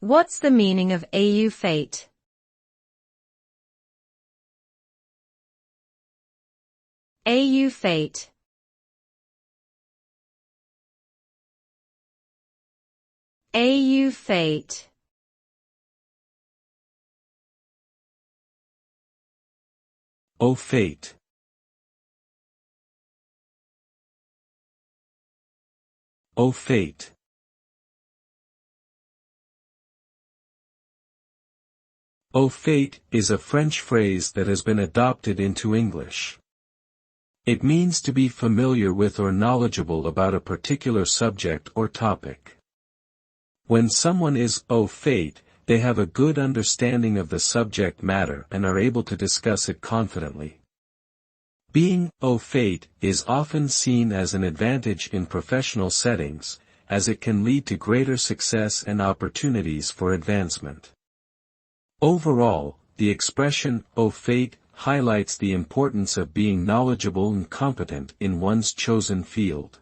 What's the meaning of au fait? Au fait. Au fait. Au fait. Au fait. Au fait is a French phrase that has been adopted into English. It means to be familiar with or knowledgeable about a particular subject or topic. When someone is au fait, they have a good understanding of the subject matter and are able to discuss it confidently. Being au fait is often seen as an advantage in professional settings, as it can lead to greater success and opportunities for advancement. Overall, the expression au fait highlights the importance of being knowledgeable and competent in one's chosen field.